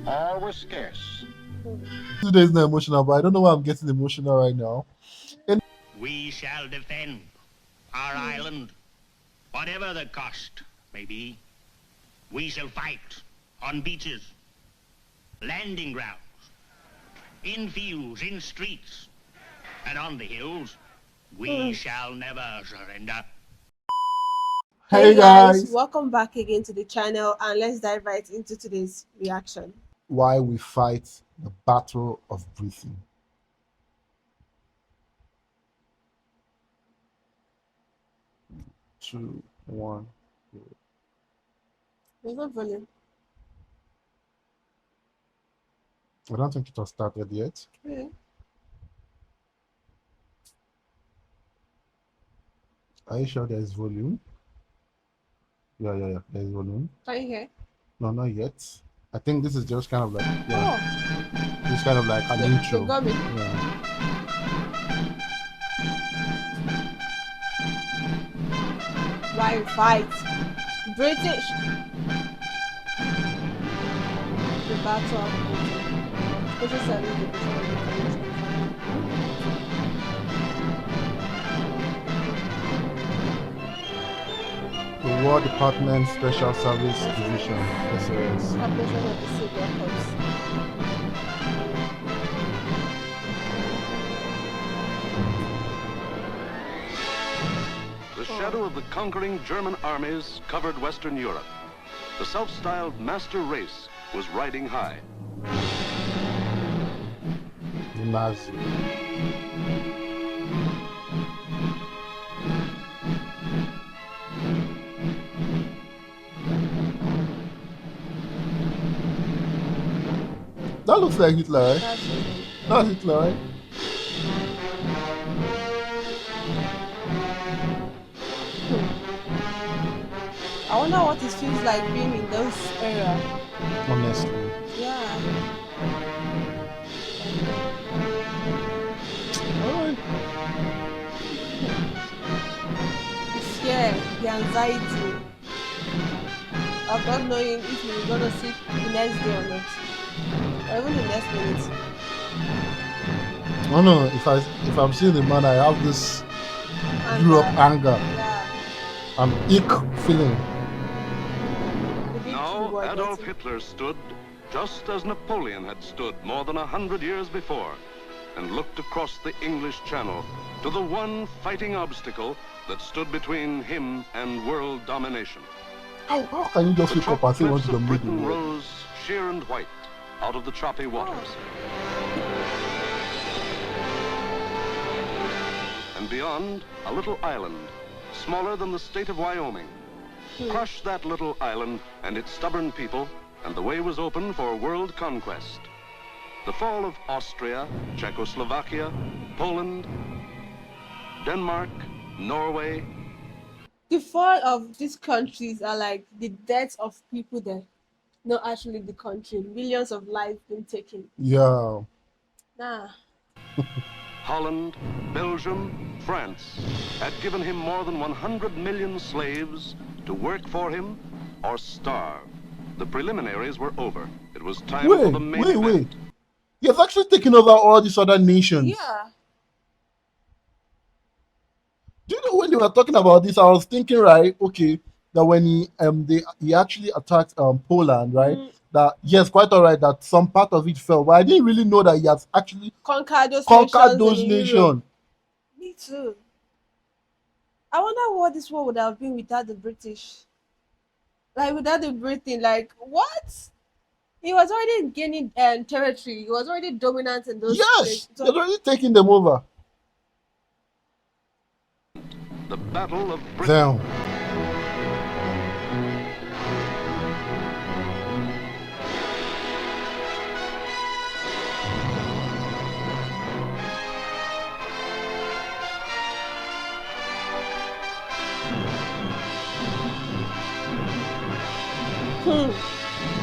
All were scarce. Today's not emotional, but I don't know why I'm getting emotional right now. And We shall defend our island, whatever the cost may be. We shall fight on beaches, landing grounds, in fields, in streets, and on the hills. We shall never surrender. hey Guys, guys, welcome back again to the channel, and let's dive right into today's reaction. why we fight the battle of breathing. Two, one. There's no volume. I don't think it has started yet. Really? Are you sure there's volume? Yeah, there's volume. Can you hear? No, not yet. I think this is just kind of like, Oh, this is kind of like an they intro. got me. Yeah. Why we fight? British. The battle of Britain. This is the British. The War Department Special Service Division, SAS. Operation of the Civil Corps. The shadow of the conquering German armies covered Western Europe. The self-styled master race was riding high. Nazi. That looks like Hitler, right? That's it. That's Hitler, right? I wonder what it feels like being in those area. Honestly. Yeah. Alright. The fear, the anxiety of not knowing if you're gonna sleep the next day or not, or even the next minute. Oh no, if I'm seeing the man, I have this And, Europe anger yeah, and ick feeling. the big Now reward Adolf getting. Hitler stood just as Napoleon had stood more than 100 years before and looked across the English Channel to the one fighting obstacle that stood between him and world domination. How can you just The wake up chalk and say you want cliffs to of dominate the Britain world? rose sheer and white out of the choppy waters. And beyond, a little island, smaller than the state of Wyoming. Crush that little island and its stubborn people, and the way was open for world conquest. The fall of Austria, Czechoslovakia, Poland, Denmark, Norway. The fall of these countries are like the deaths of people there. Not actually the country. Millions of lives been taken. Yeah. Nah. Holland, Belgium, France had given him more than 100 million slaves to work for him or starve. The preliminaries were over. It was time for the main event. Wait. He has actually taken over all these other nations. Yeah. Do you know when they were talking about this, I was thinking, right, okay, that when he actually attacked Poland, right? That yes, quite all right, that some part of it fell, but I didn't really know that he has actually Conquer those conquered nations those in Europe. nations. Me too. I wonder what this war would have been without the British. Like without the Britain, like what? He was already gaining territory. He was already dominant in those Yes, places. they're already taking them over. The Battle of Britain. Damn.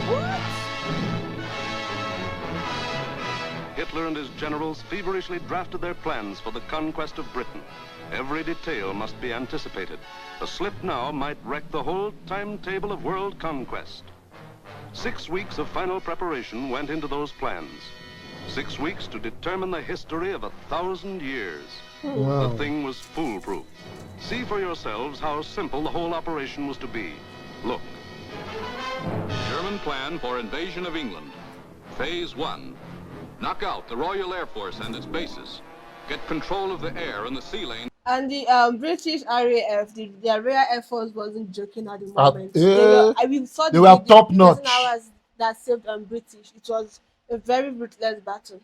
What? Hitler and his generals feverishly drafted their plans for the conquest of Britain. Every detail must be anticipated. A slip now might wreck the whole timetable of world conquest. 6 weeks of final preparation went into those plans. 6 weeks to determine the history of 1,000 years. Wow. The thing was foolproof. See for yourselves how simple the whole operation was to be. Look. German plan for invasion of England. Phase 1. Knock out the Royal Air Force and its bases. Get control of the air and the sea lane. And the British RAF, their Royal Air Force wasn't joking at the At, moment. They were. We saw they the were video, top the 13 notch. hours that saved British. It was a very ruthless battle.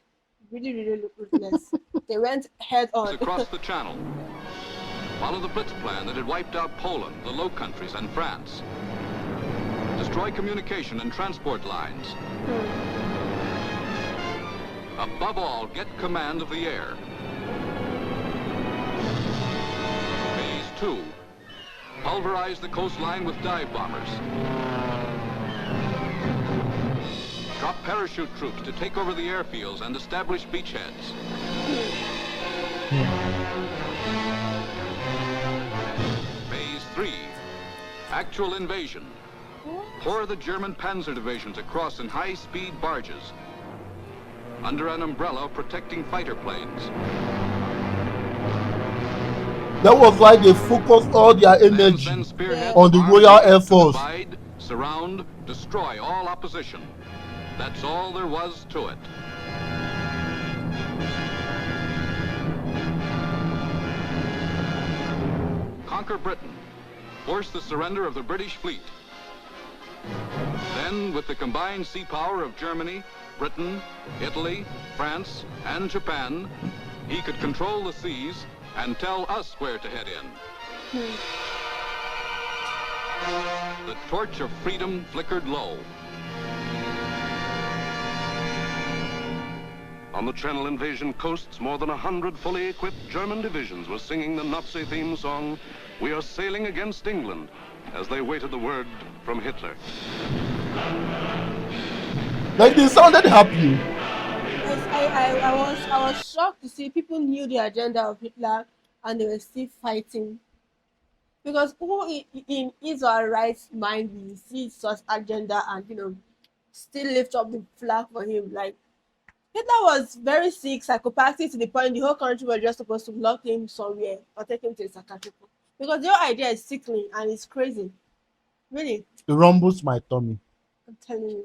Really, really ruthless. They went head on. Across the channel. Follow the Blitz plan that had wiped out Poland, the Low Countries, and France. Destroy communication and transport lines. Above all, get command of the air. Phase 2. Pulverize the coastline with dive bombers. Drop parachute troops to take over the airfields and establish beachheads. Phase 3. Actual invasion. Pour the German panzer divisions across in high-speed barges under an umbrella protecting fighter planes. That was why they focused all their energy Then spearhead on the army Royal Air to Force. divide, surround, destroy all opposition. That's all there was to it. Conquer Britain. Force the surrender of the British fleet. Then, with the combined sea power of Germany, Britain, Italy, France, and Japan, he could control the seas and tell us where to head in. The torch of freedom flickered low. On the Channel Invasion coasts, more than 100 fully equipped German divisions were singing the Nazi theme song, "We are sailing against England," as they waited the word from Hitler. Like they sounded happy. I was shocked to see people knew the agenda of Hitler and they were still fighting. Because who in his or her right mind will see such agenda and still lift up the flag for him? Like Hitler was very sick, psychopathic to the point the whole country was just supposed to lock him somewhere or take him to a psychiatric ward. Because the whole idea is sickening and it's crazy. Really, It rumbles my tummy. I'm telling you.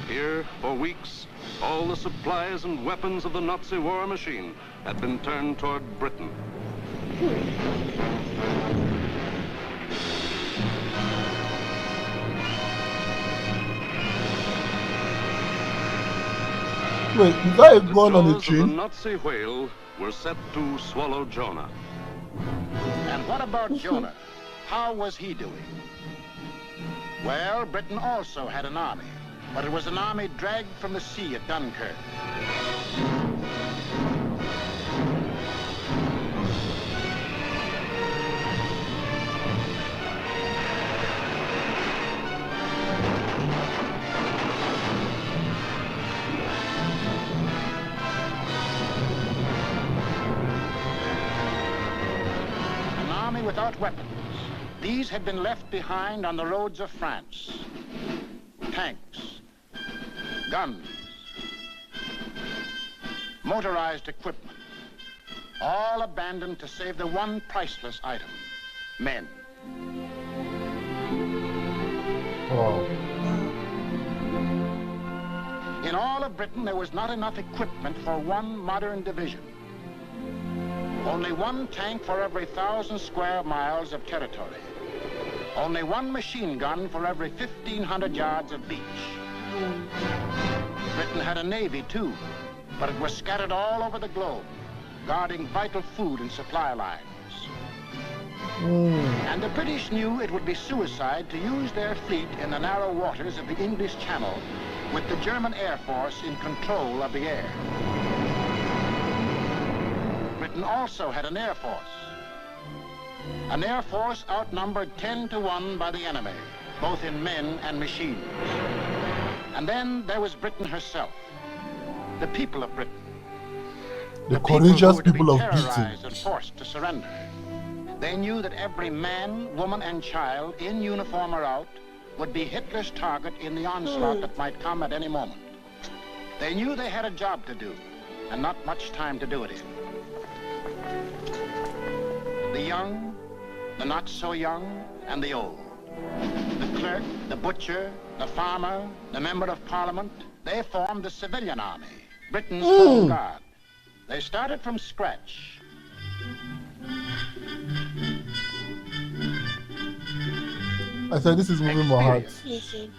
Here, for weeks, all the supplies and weapons of the Nazi war machine had been turned toward Britain. Wait, is that a The gun on a jaws of the train? Nazi whale were set to swallow Jonah. And what about Jonah? How was he doing? Well, Britain also had an army, but it was an army dragged from the sea at Dunkirk. An army without weapons. These had been left behind on the roads of France. Tanks, guns, motorized equipment, all abandoned to save the one priceless item, men. Wow. In all of Britain, there was not enough equipment for one modern division. Only one tank for every 1,000 square miles of territory. Only one machine gun for every 1,500 yards of beach. Britain had a navy, too, but it was scattered all over the globe, guarding vital food and supply lines. And the British knew it would be suicide to use their fleet in the narrow waters of the English Channel with the German Air Force in control of the air. Britain also had an air force. An air force outnumbered 10 to 1 by the enemy, both in men and machines. And then there was Britain herself, the people of Britain. The people courageous who were to be people of terrorized Britain. and forced to surrender. They knew that every man, woman, and child, in uniform or out, would be Hitler's target in the onslaught that might come at any moment. They knew they had a job to do, and not much time to do it in. The young, the not so young, and the old. The clerk, the butcher, the farmer, the member of parliament, they formed the civilian army, Britain's home guard. They started from scratch. I said, this is moving my heart. Experience,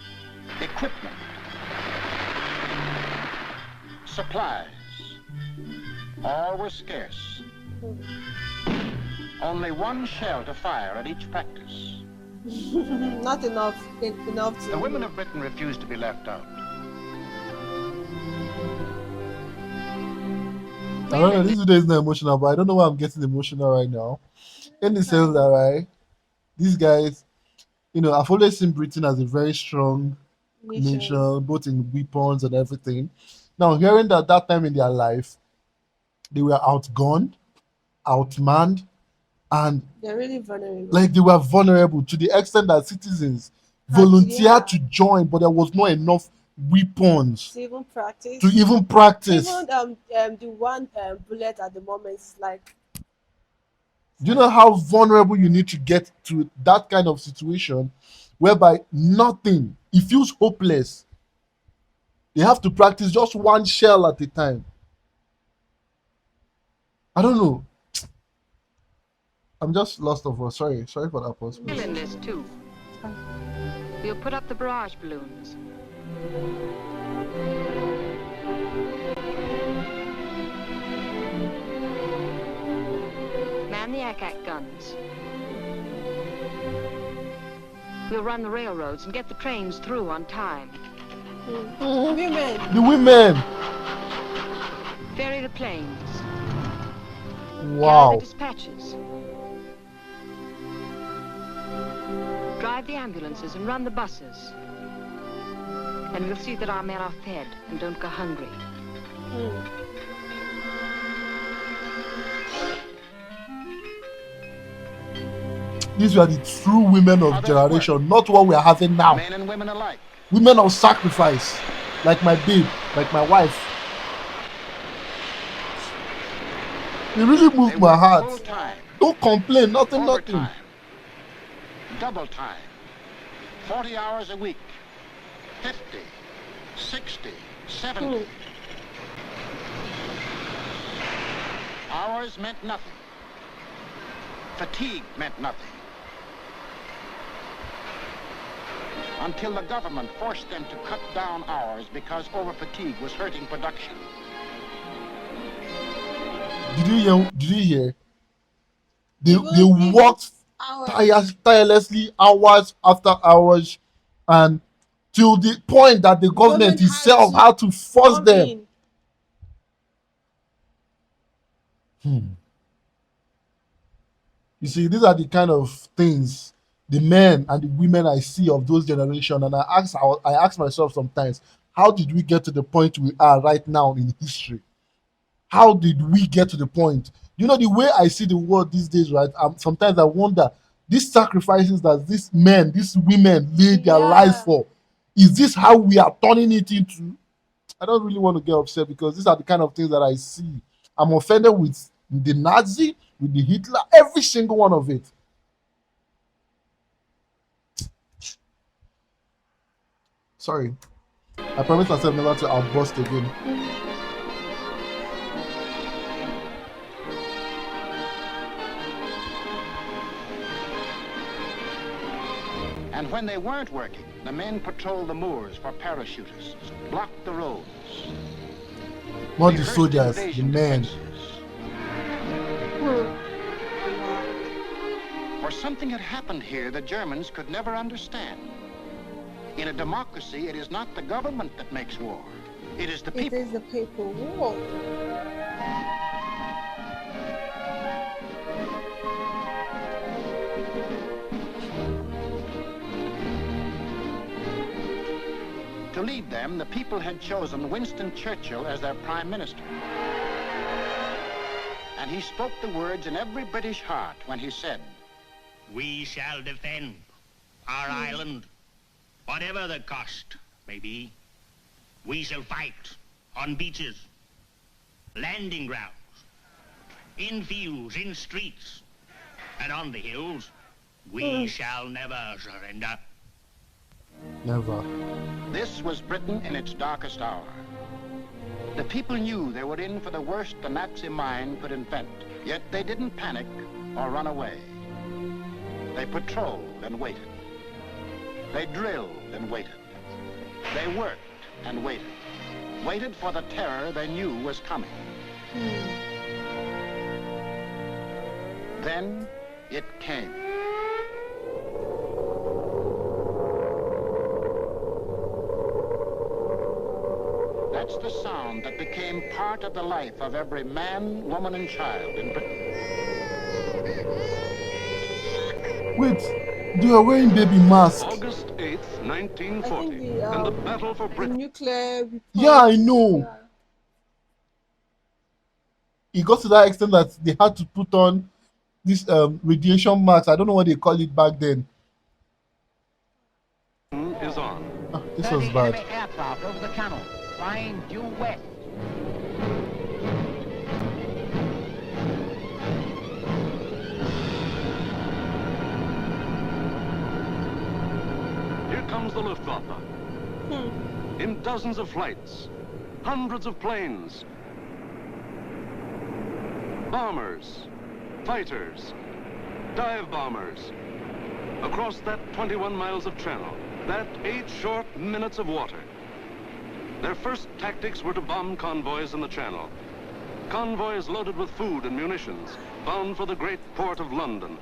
equipment, supplies, all were scarce. Only one shell to fire at each practice. Not enough to... The women of Britain refused to be left out. I don't know, this video is not emotional, but I don't know why I'm getting emotional right now. In the sense that, right, these guys, you know, I've always seen Britain as a very strong nation, both in weapons and everything. Now, hearing that time in their life, they were outgunned, outmanned, and they're really vulnerable. Like, they were vulnerable to the extent that citizens volunteered to join, but there was not enough weapons to even practice. Even the one bullet at the moment is like... Do you know how vulnerable you need to get to that kind of situation whereby nothing, it feels hopeless. They have to practice just one shell at a time. I don't know. I'm just lost of words. Sorry for that pause. Still in this too. We'll put up the barrage balloons. Man the ERIK guns. We'll run the railroads and get the trains through on time. Women. The women. Ferry the planes. Wow. Gather the dispatches. Drive the ambulances and run the buses. And we'll see that our men are fed and don't go hungry. These were the true women of generation, not what we are having now. Men and women alike. Women of sacrifice, like my babe, like my wife. It really moved my heart. Don't complain, nothing. Double time. 40 hours a week. 50, 60, 70. Hours meant nothing. Fatigue meant nothing. Until the government forced them to cut down hours because over-fatigue was hurting production. Did you hear? They worked tirelessly, hours after hours, and till the point that the government itself had to force them. You see, these are the kind of things the men and the women I see of those generation, and I ask myself sometimes, how did we get to the point we are right now in history? How did we get to the point? You know, the way I see the world these days, right? Sometimes I wonder, these sacrifices that these men, these women laid their lives for, is this how we are turning it into? I don't really want to get upset because these are the kind of things that I see. I'm offended with the Nazi, with the Hitler, every single one of it. Sorry. I promise myself never to outburst again. And when they weren't working, the men patrolled the moors for parachutists, blocked the roads. Not the soldiers, the men. For something had happened here the Germans could never understand. In a democracy, it is not the government that makes war. It is the people. It is the people. Whoa. To lead them, the people had chosen Winston Churchill as their prime minister. And he spoke the words in every British heart when he said, We shall defend our island, whatever the cost may be. We shall fight on beaches, landing grounds, in fields, in streets, and on the hills. We shall never surrender. Never. This was Britain in its darkest hour. The people knew they were in for the worst the Nazi mind could invent, yet they didn't panic or run away. They patrolled and waited. They drilled and waited. They worked and waited. Waited for the terror they knew was coming. Then it came. That's the sound that became part of the life of every man, woman, and child in Britain. Wait, they were wearing baby masks. August 8th, 1940, I think and the battle for the Britain. nuclear report. Yeah, I know. Yeah. It got to that extent that they had to put on this radiation mask. I don't know what they call it back then. Is on. Ah, this was bad. Enemy aircraft over the channel, flying due west. Here comes the Luftwaffe. In dozens of flights, hundreds of planes, bombers, fighters, dive bombers, across that 21 miles of channel, that 8 short minutes of water. Their first tactics were to bomb convoys in the channel. Convoys loaded with food and munitions, bound for the great port of London.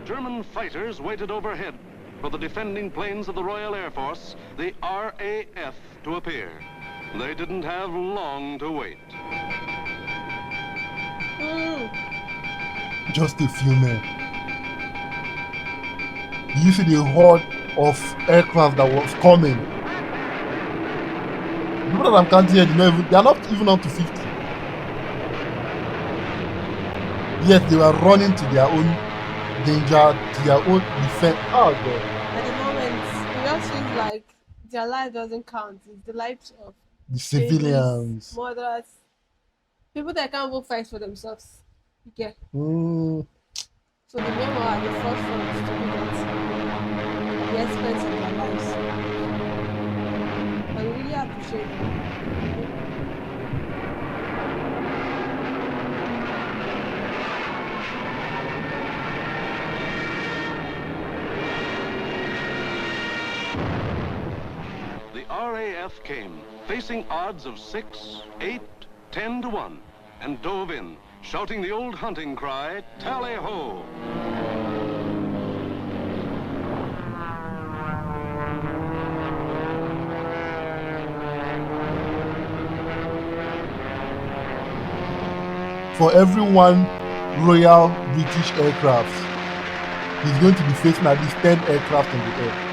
German fighters waited overhead for the defending planes of the Royal Air Force, the RAF, to appear. They didn't have long to wait. Just a few men. You see the horde of aircraft that was coming. The people that I'm counting here, they are not even up to 50. Yet they were running to their own danger, to their own defense. Oh God. At the moment, it just feels like their life doesn't count. It's the lives of The civilians. babies, mothers, people that can't even fight for themselves. Yeah. Mm. So the men were at the forefront to do that. The experts in their lives. I really appreciate them. The RAF came, facing odds of 6, 8, 10 to 1, and dove in, shouting the old hunting cry, tally-ho! For every one Royal British aircraft, he's going to be facing at least 10 aircraft in the air.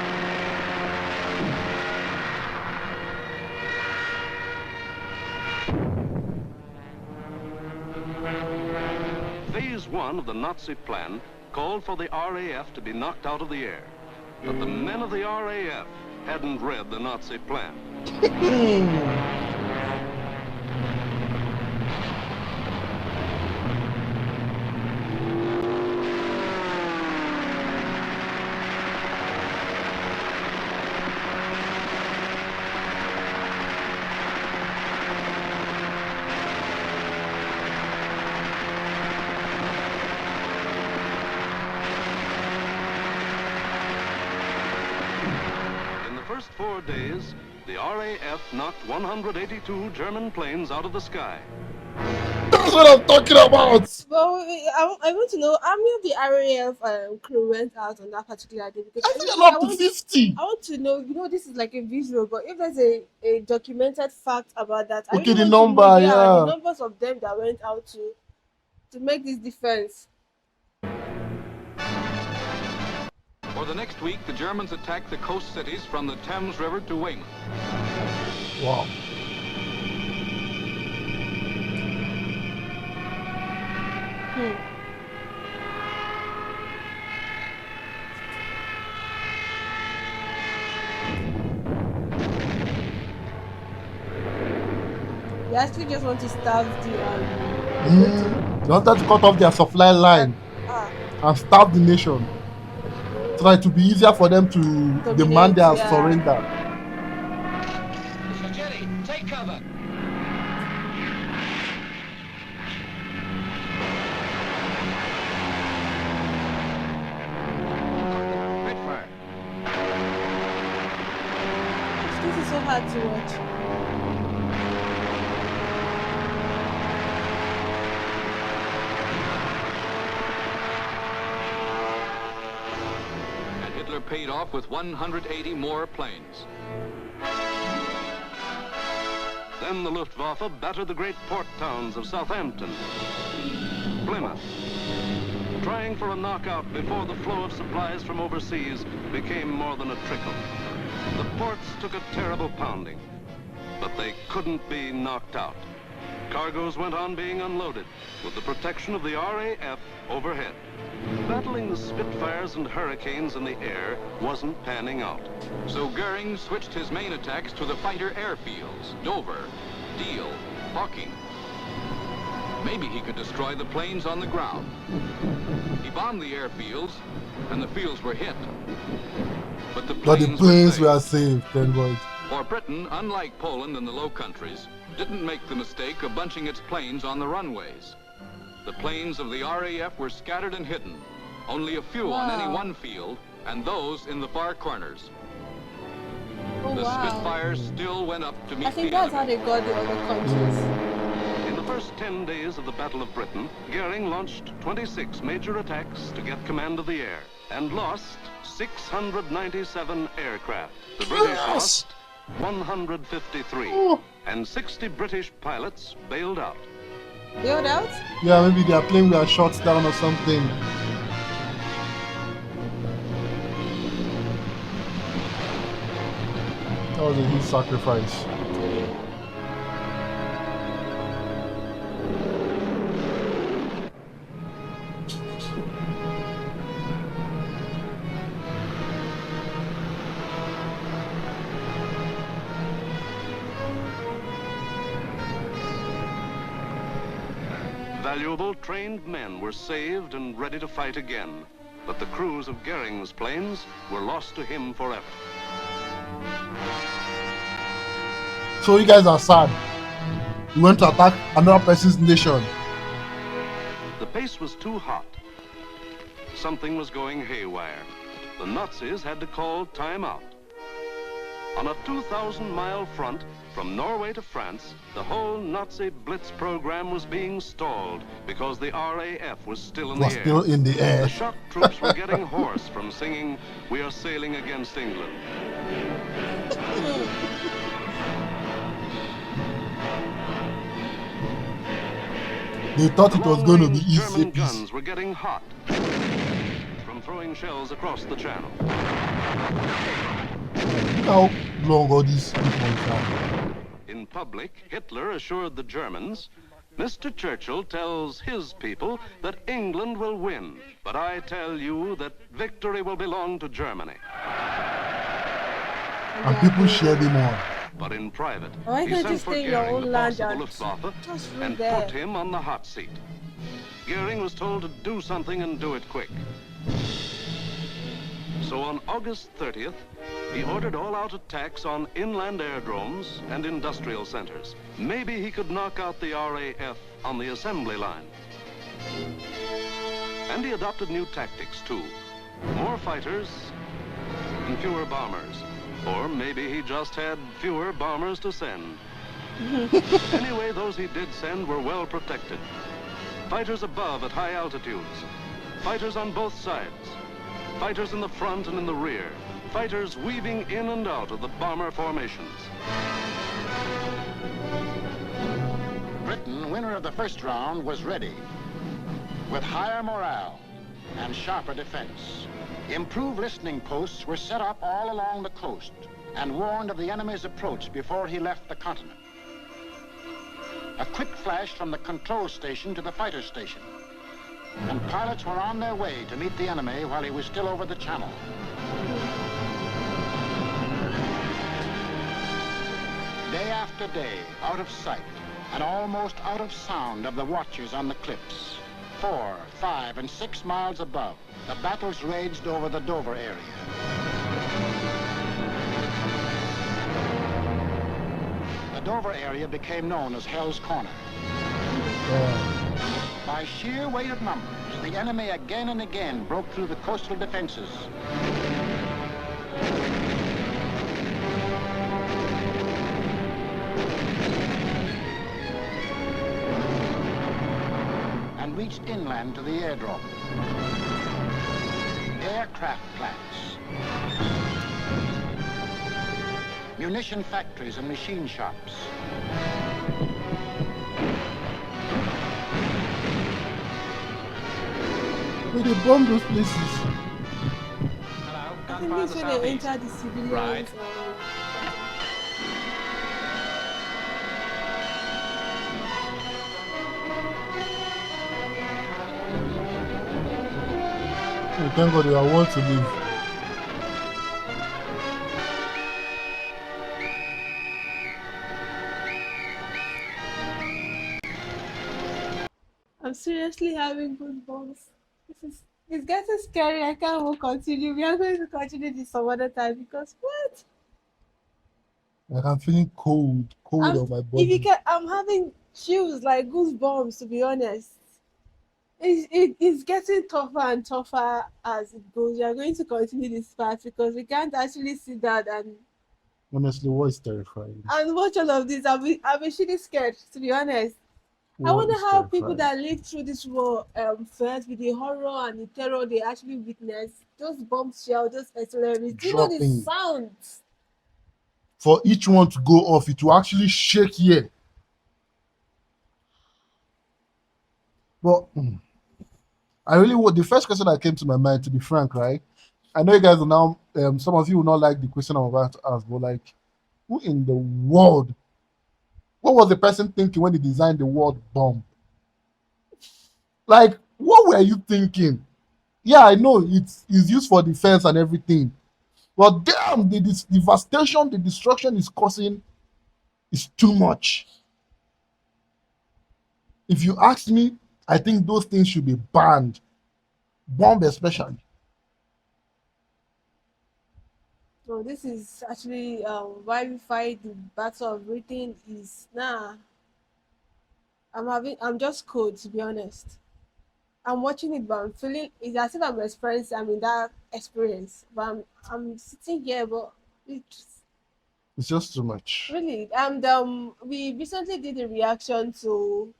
Phase 1 of the Nazi plan called for the RAF to be knocked out of the air. But the men of the RAF hadn't read the Nazi plan. In the first 4 days, the RAF knocked 182 German planes out of the sky. That's what I'm talking about. Well, I want to know how many of the RAF crew went out on that particular day, because I think I'm up to 50. I want to know. You know, this is like a visual, but if there's a documented fact about that, I Okay, really the want to number, know. Yeah, the yeah. numbers of them that went out to make this defense. For the next week, the Germans attacked the coast cities from the Thames River to Weymouth. Wow. They actually just want to starve the They wanted to cut off their supply line and starve the nation, so that it would be easier for them to demand their surrender. Mr. Jerry, take cover. Spitfire. This is so hard to watch. Hitler paid off with 180 more planes. Then the Luftwaffe battered the great port towns of Southampton, Plymouth. Trying for a knockout before the flow of supplies from overseas became more than a trickle. The ports took a terrible pounding, but they couldn't be knocked out. Cargoes went on being unloaded with the protection of the RAF overhead. Battling the Spitfires and Hurricanes in the air wasn't panning out. So Goering switched his main attacks to the fighter airfields, Dover, Deal, Hawking. Maybe he could destroy the planes on the ground. He bombed the airfields, and the fields were hit. But the planes were saved, thank God. For Britain, unlike Poland and the Low Countries, didn't make the mistake of bunching its planes on the runways. The planes of the RAF were scattered and hidden, only a few on any one field, and those in the far corners. The Spitfires still went up to meet I think the that's enemy. how they got the other countries. In the first 10 days of the Battle of Britain, Goering launched 26 major attacks to get command of the air and lost 697 aircraft. The British lost 153, and 60 British pilots bailed out. Bailed out? Yeah, maybe their plane were shot down or something. That was a huge sacrifice. Valuable trained men were saved and ready to fight again, but the crews of Goering's planes were lost to him forever. So you guys are sad. You went to attack another person's nation. The pace was too hot. Something was going haywire. The Nazis had to call time out. On a 2,000-mile front from Norway to France, the whole Nazi Blitz program was being stalled because the RAF was still in the air. The shock troops were getting hoarse from singing, "We are sailing against England." They thought it was going to be easy. German guns were getting hot from throwing shells across the channel. How long all these people are? In public, Hitler assured the Germans, "Mr. Churchill tells his people that England will win, but I tell you that victory will belong to Germany." And people share them on. But in private, Why he can't you sent for stay in your Goering, own the land boss of the and Luftwaffe, just root and there? put him on the hot seat. Goering was told to do something and do it quick. So on August 30th, he ordered all-out attacks on inland airdromes and industrial centers. Maybe he could knock out the RAF on the assembly line. And he adopted new tactics, too. More fighters and fewer bombers. Or maybe he just had fewer bombers to send. Anyway, those he did send were well protected. Fighters above at high altitudes. Fighters on both sides. Fighters in the front and in the rear. Fighters weaving in and out of the bomber formations. Britain, winner of the first round, was ready. With higher morale and sharper defense. Improved listening posts were set up all along the coast and warned of the enemy's approach before he left the continent. A quick flash from the control station to the fighter station. And pilots were on their way to meet the enemy while he was still over the channel. Day after day, out of sight and almost out of sound of the watchers on the cliffs. 4, 5, and 6 miles above, the battles raged over the Dover area. The Dover area became known as Hell's Corner. By sheer weight of numbers, the enemy again and again broke through the coastal defenses. And reached inland to the airdrome. Aircraft plants. Munition factories and machine shops. Where they bomb those places. Hello, I gun think fire this the when they southeast. enter the civilians. Right. Oh, thank God they are want to leave. I'm seriously having goosebumps. It's getting scary. I can't even continue. We are going to continue this some other time because what? Like I'm feeling cold on my If you body. can, I'm having chills like goosebumps. To be honest, it's getting tougher and tougher as it goes. We are going to continue this part because we can't actually sit down Honestly, war is terrifying. and watch all of this. I'll be really scared. To be honest. I War wonder is how people terrifying. that lived through this war first with the horror and the terror they actually witnessed, those bomb shells, those artillery. Do you know the Dropping. sounds? For each one to go off, it will actually shake here. But I really want the first question that came to my mind, to be frank, right? I know you guys will now, some of you will not like the question I'm about to ask, but like, who in the world, what was the person thinking when they designed the word bomb? Like, what were you thinking? Yeah, I know it's used for defense and everything, but damn, the devastation, the destruction is causing is too much. If you ask me, I think those things should be banned. Bomb especially. So this is actually why we fight the battle of Britain is I'm just cold to be honest. I'm watching it but I'm feeling it's as if I'm in that experience. But I'm sitting here but it's It's just too much. really, and we recently did a reaction to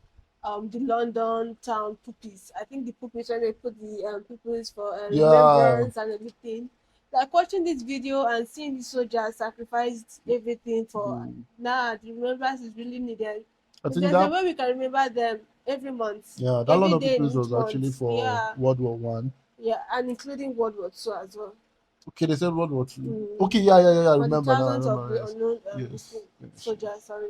the London town puppies. I think the puppies when they put the puppies for Yeah, remembrance and everything. Like watching this video and seeing the soldiers sacrificed everything for the remembrance is really needed. I If think there's a that way we can remember them every month, that every London day in People's each was actually month, for World War One. yeah, and including World War II as well. Okay, they said World War Two. Mm. Okay, yeah. I For the remember now. I thousands of remember. the Yes, unknown yes, yes. soldiers, sorry.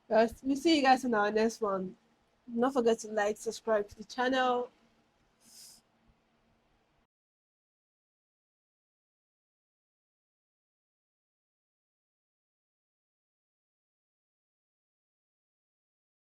Guys, we'll see you guys in our next one. Don't forget to like, subscribe to the channel,